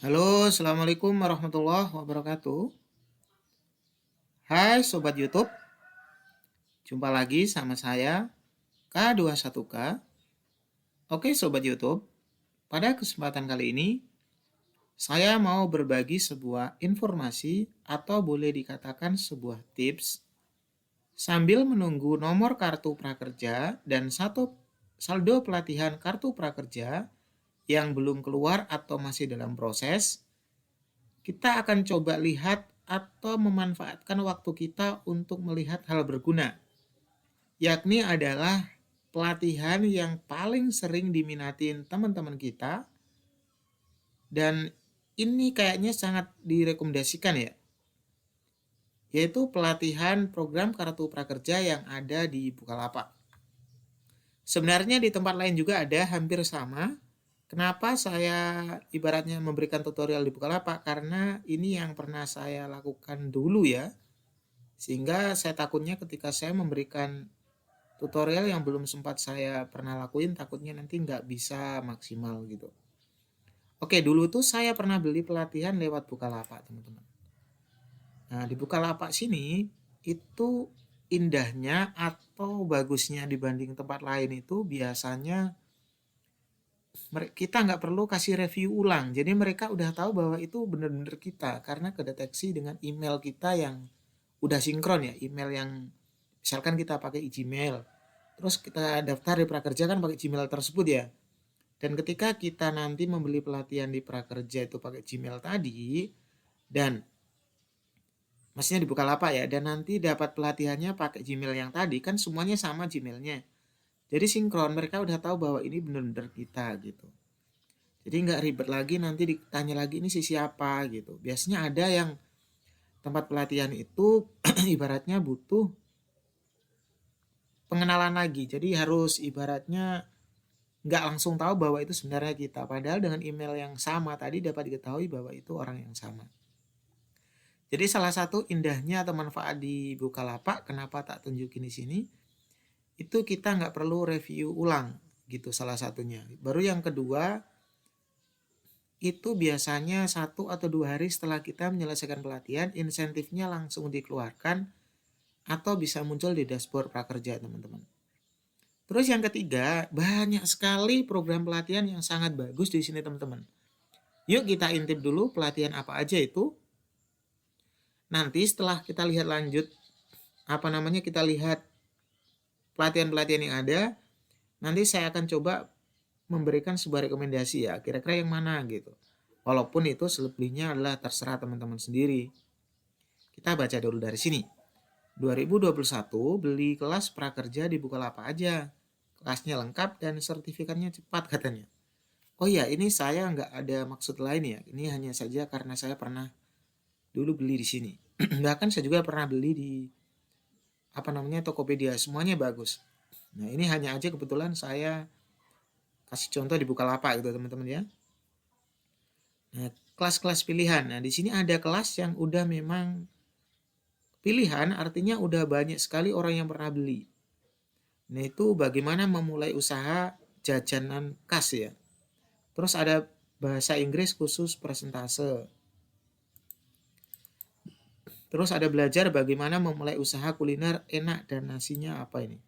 Halo, Assalamualaikum warahmatullahi wabarakatuh. Hai Sobat YouTube, jumpa lagi sama saya K21K. Oke Sobat YouTube, pada kesempatan kali ini saya mau berbagi sebuah informasi atau boleh dikatakan sebuah tips sambil menunggu nomor kartu prakerja dan satu saldo pelatihan kartu prakerja yang belum keluar atau masih dalam proses. Kita akan coba lihat atau memanfaatkan waktu kita untuk melihat hal berguna, yakni adalah pelatihan yang paling sering diminatin teman-teman kita dan ini kayaknya sangat direkomendasikan ya, yaitu pelatihan program kartu prakerja yang ada di Bukalapak. Sebenarnya di tempat lain juga ada hampir sama. Kenapa saya ibaratnya memberikan tutorial di Bukalapak? Karena ini yang pernah saya lakukan dulu ya. Sehingga saya takutnya ketika saya memberikan tutorial yang belum sempat saya pernah lakuin, takutnya nanti nggak bisa maksimal gitu. Oke, dulu tuh saya pernah beli pelatihan lewat Bukalapak, teman-teman. Nah, di Bukalapak sini itu indahnya atau bagusnya dibanding tempat lain itu biasanya kita nggak perlu kasih review ulang. Jadi mereka udah tahu bahwa itu benar-benar kita karena kedeteksi dengan email kita yang udah sinkron ya, email yang misalkan kita pakai Gmail. Terus kita daftar di Prakerja kan pakai Gmail tersebut ya. Dan ketika kita nanti membeli pelatihan di Prakerja itu pakai Gmail tadi dan maksudnya di Bukalapak ya, dan nanti dapat pelatihannya pakai Gmail yang tadi kan semuanya sama Gmailnya. Jadi sinkron, mereka udah tahu bahwa ini benar-benar kita gitu. Jadi nggak ribet lagi nanti ditanya lagi ini si siapa gitu. Biasanya ada yang tempat pelatihan itu ibaratnya butuh pengenalan lagi. Jadi harus ibaratnya nggak langsung tahu bahwa itu sebenarnya kita. Padahal dengan email yang sama tadi dapat diketahui bahwa itu orang yang sama. Jadi salah satu indahnya atau manfaat di Bukalapak, kenapa tak tunjukin di sini, itu kita nggak perlu review ulang gitu salah satunya. Baru yang kedua, itu biasanya 1 atau 2 hari setelah kita menyelesaikan pelatihan, insentifnya langsung dikeluarkan atau bisa muncul di dashboard prakerja teman-teman. Terus yang ketiga, banyak sekali program pelatihan yang sangat bagus di sini teman-teman. Yuk kita intip dulu pelatihan apa aja itu. Nanti setelah kita lihat lanjut, kita lihat pelatihan-pelatihan yang ada, nanti saya akan coba memberikan sebuah rekomendasi ya, kira-kira yang mana gitu. Walaupun itu selebihnya adalah terserah teman-teman sendiri. Kita baca dulu dari sini. 2021 beli kelas prakerja di Bukalapak aja. Kelasnya lengkap dan sertifikatnya cepat katanya. Oh iya, ini saya nggak ada maksud lain ya. Ini hanya saja karena saya pernah dulu beli di sini. Bahkan saya juga pernah beli di Tokopedia. Semuanya bagus. Nah, ini hanya aja kebetulan saya kasih contoh di Bukalapak gitu teman-teman ya. Nah, kelas-kelas pilihan. Nah, di sini ada kelas yang udah memang pilihan, artinya udah banyak sekali orang yang pernah beli. Nah, itu bagaimana memulai usaha jajanan khas ya. Terus ada bahasa Inggris khusus presentase. Terus ada belajar bagaimana memulai usaha kuliner enak dan nasinya apa ini.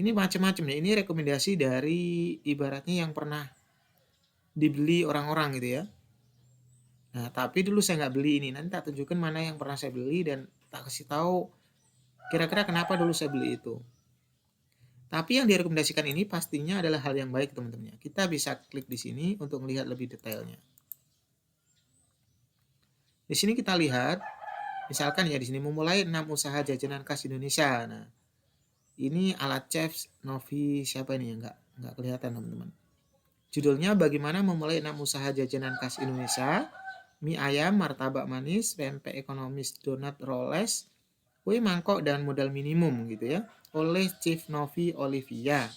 Ini macam-macam ya. Ini rekomendasi dari ibaratnya yang pernah dibeli orang-orang gitu ya. Nah, tapi dulu saya nggak beli ini. Nanti tak tunjukkan mana yang pernah saya beli dan tak kasih tahu kira-kira kenapa dulu saya beli itu. Tapi yang direkomendasikan ini pastinya adalah hal yang baik teman-teman. Kita bisa klik di sini untuk melihat lebih detailnya. Di sini kita lihat, misalkan ya di sini memulai 6 usaha jajanan khas Indonesia. Nah, ini alat chef Novi siapa ini ya? Nggak kelihatan teman-teman. Judulnya bagaimana memulai 6 usaha jajanan khas Indonesia, mie ayam, martabak manis, pempek ekonomis, donat roles, kue mangkok dan modal minimum gitu ya, oleh Chief Novi Olivia.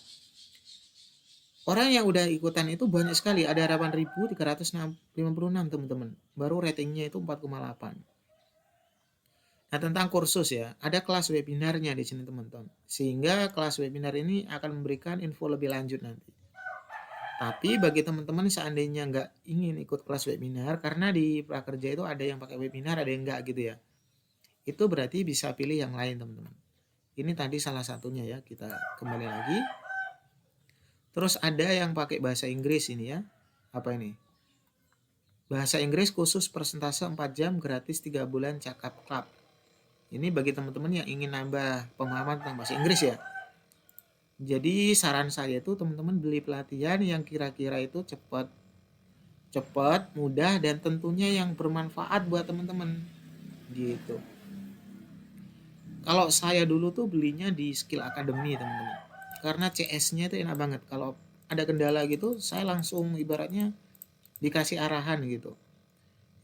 Orang yang udah ikutan itu banyak sekali, ada 8.356 teman-teman. Baru ratingnya itu 4,8. Nah, tentang kursus ya, ada kelas webinarnya di sini teman-teman. Sehingga kelas webinar ini akan memberikan info lebih lanjut nanti. Tapi bagi teman-teman seandainya nggak ingin ikut kelas webinar, karena di prakerja itu ada yang pakai webinar, ada yang nggak gitu ya. Itu berarti bisa pilih yang lain teman-teman. Ini tadi salah satunya ya, kita kembali lagi. Terus ada yang pakai bahasa Inggris ini ya. Apa ini? Bahasa Inggris khusus persentase 4 jam gratis 3 bulan Cakap Club. Ini bagi teman-teman yang ingin nambah pemahaman tentang bahasa Inggris ya. Jadi saran saya itu teman-teman beli pelatihan yang kira-kira itu cepat, mudah, dan tentunya yang bermanfaat buat teman-teman gitu. Kalau saya dulu tuh belinya di Skill Academy teman-teman, karena CS-nya itu enak banget. Kalau ada kendala gitu, saya langsung ibaratnya dikasih arahan gitu.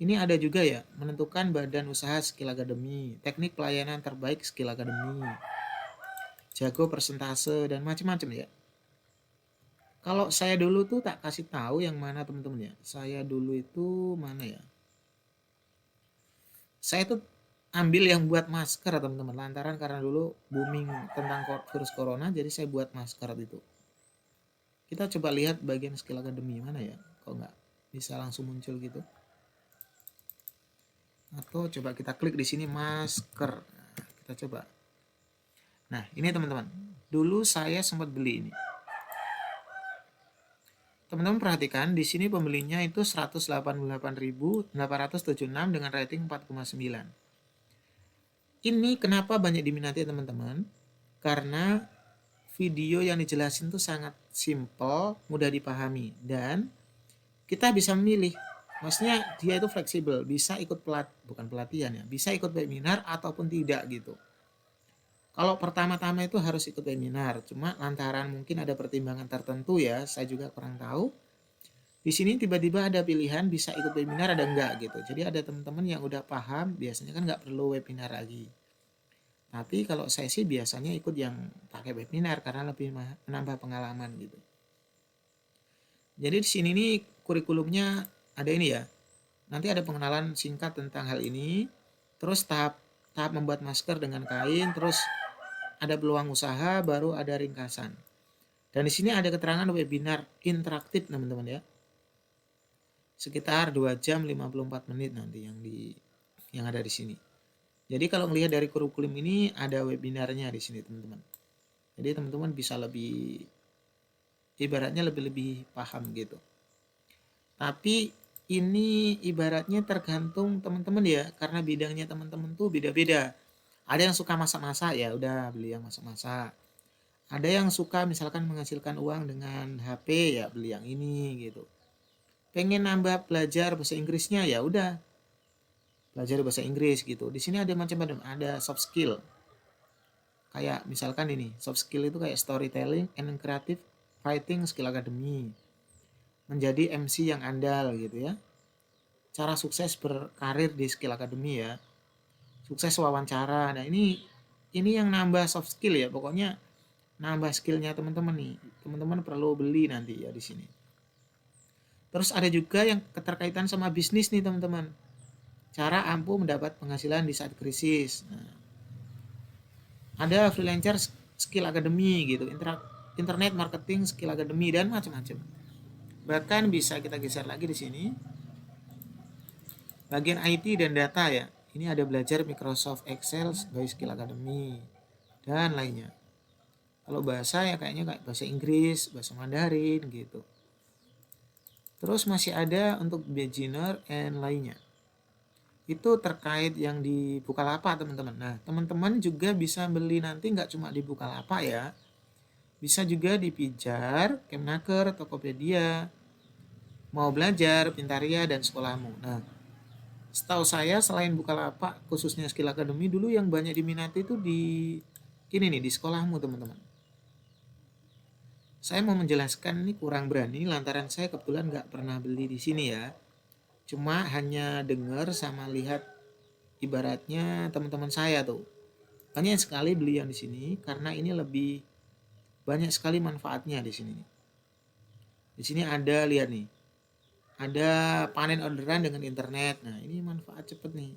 Ini ada juga ya, menentukan badan usaha Skill Academy, teknik pelayanan terbaik Skill Academy, jago persentase, dan macam-macam ya. Kalau saya dulu tuh tak kasih tahu yang mana teman-teman ya. Saya dulu itu mana ya? Saya tuh ambil yang buat masker teman-teman. Lantaran karena dulu booming tentang virus corona, jadi saya buat masker itu. Kita coba lihat bagian Skill Academy mana ya? Kok nggak bisa langsung muncul gitu? Atau coba kita klik di sini masker. Nah, kita coba. Nah, ini teman-teman. Dulu saya sempat beli ini. Teman-teman perhatikan di sini pembelinya itu 188.876 dengan rating 4,9. Ini kenapa banyak diminati teman-teman? Karena video yang dijelasin itu sangat simple, mudah dipahami, dan kita bisa memilih. Maksudnya dia itu fleksibel, bisa ikut bukan pelatihan ya, bisa ikut webinar ataupun tidak gitu. Kalau pertama-tama itu harus ikut webinar, cuma lantaran mungkin ada pertimbangan tertentu ya, saya juga kurang tahu. Di sini tiba-tiba ada pilihan bisa ikut webinar ada enggak gitu. Jadi ada teman-teman yang udah paham, biasanya kan nggak perlu webinar lagi. Tapi kalau saya sih biasanya ikut yang pakai webinar karena lebih menambah pengalaman gitu. Jadi di sini nih kurikulumnya ada ini ya. Nanti ada pengenalan singkat tentang hal ini. Terus tahap membuat masker dengan kain, terus ada peluang usaha, baru ada ringkasan. Dan di sini ada keterangan webinar interaktif teman-teman ya. Sekitar 2 jam 54 menit nanti yang ada di sini. Jadi kalau melihat dari kurikulum ini ada webinarnya di sini teman-teman. Jadi teman-teman bisa lebih ibaratnya lebih paham gitu. Tapi ini ibaratnya tergantung teman-teman ya, karena bidangnya teman-teman tuh beda-beda. Ada yang suka masak-masak ya udah beli yang masak-masak. Ada yang suka misalkan menghasilkan uang dengan HP ya beli yang ini gitu. Pengen nambah belajar bahasa Inggrisnya ya udah belajar bahasa Inggris gitu. Di sini ada macam-macam, ada soft skill. Kayak misalkan ini, soft skill itu kayak storytelling and creative writing skill academy. Menjadi MC yang andal gitu ya. Cara sukses berkarir di skill academy ya. Sukses wawancara. Nah, ini yang nambah soft skill ya. Pokoknya nambah skillnya teman-teman nih. Teman-teman perlu beli nanti ya di sini. Terus ada juga yang keterkaitan sama bisnis nih teman-teman. Cara ampuh mendapat penghasilan di saat krisis. Nah, ada freelancer skill academy gitu, internet marketing skill academy dan macam-macam. Bahkan bisa kita geser lagi di sini. Bagian IT dan data ya. Ini ada belajar Microsoft Excel sebagai skill academy dan lainnya. Kalau bahasa ya kayaknya kayak bahasa Inggris, bahasa Mandarin gitu. Terus masih ada untuk beginner and lainnya. Itu terkait yang di Bukalapak teman-teman. Nah teman-teman juga bisa beli nanti nggak cuma di Bukalapak ya. Bisa juga di Pijar, Kemnaker, Tokopedia, Mau Belajar, Pintaria, dan Sekolahmu. Nah setahu saya selain Bukalapak khususnya Skill Academy dulu yang banyak diminati itu di ini nih di Sekolahmu teman-teman. Saya mau menjelaskan ini kurang berani lantaran saya kebetulan nggak pernah beli di sini ya. Cuma hanya dengar sama lihat ibaratnya teman-teman saya tuh. Banyak sekali beli yang di sini karena ini lebih banyak sekali manfaatnya di sini. Di sini ada lihat nih. Ada panen orderan dengan internet. Nah, ini manfaat cepet nih.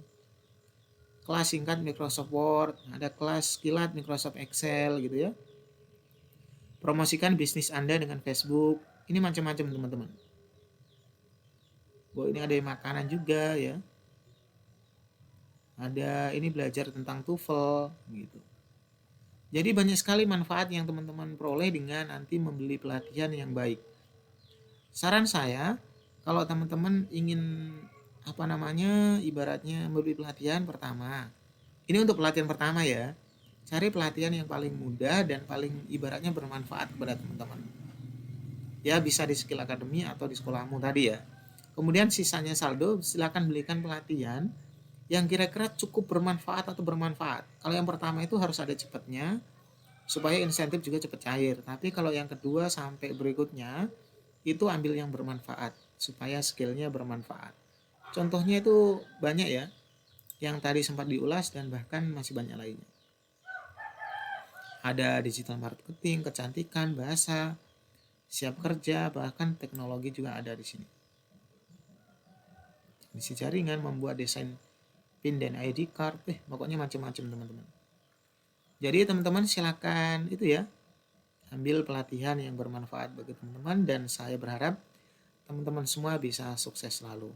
Kelas singkat Microsoft Word, ada kelas kilat Microsoft Excel gitu ya. Promosikan bisnis Anda dengan Facebook, Ini macam-macam teman-teman. Oh, ini ada makanan juga ya. Ada ini belajar tentang TOEFL gitu. Jadi banyak sekali manfaat yang teman-teman peroleh dengan nanti membeli pelatihan yang baik. Saran saya, kalau teman-teman ingin ibaratnya membeli pelatihan pertama. Ini untuk pelatihan pertama ya. Cari pelatihan yang paling mudah dan paling ibaratnya bermanfaat kepada teman-teman. Ya bisa di Skill Academy atau di sekolahmu tadi ya. Kemudian sisanya saldo silakan belikan pelatihan yang kira-kira cukup bermanfaat atau bermanfaat. Kalau yang pertama itu harus ada cepatnya supaya insentif juga cepat cair. Tapi kalau yang kedua sampai berikutnya itu ambil yang bermanfaat supaya skillnya bermanfaat. Contohnya itu banyak ya, yang tadi sempat diulas dan bahkan masih banyak lainnya. Ada digital marketing, kecantikan, bahasa, siap kerja, bahkan teknologi juga ada di sini. Teknisi jaringan, membuat desain PIN dan ID card, pokoknya macam-macam teman-teman. Jadi teman-teman silakan itu ya, ambil pelatihan yang bermanfaat bagi teman-teman dan saya berharap teman-teman semua bisa sukses selalu.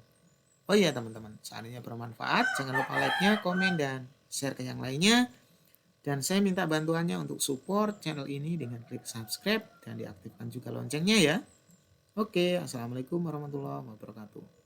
Oh iya teman-teman, seandainya bermanfaat, jangan lupa like-nya, komen, dan share ke yang lainnya. Dan saya minta bantuannya untuk support channel ini dengan klik subscribe dan diaktifkan juga loncengnya ya. Oke, assalamualaikum warahmatullahi wabarakatuh.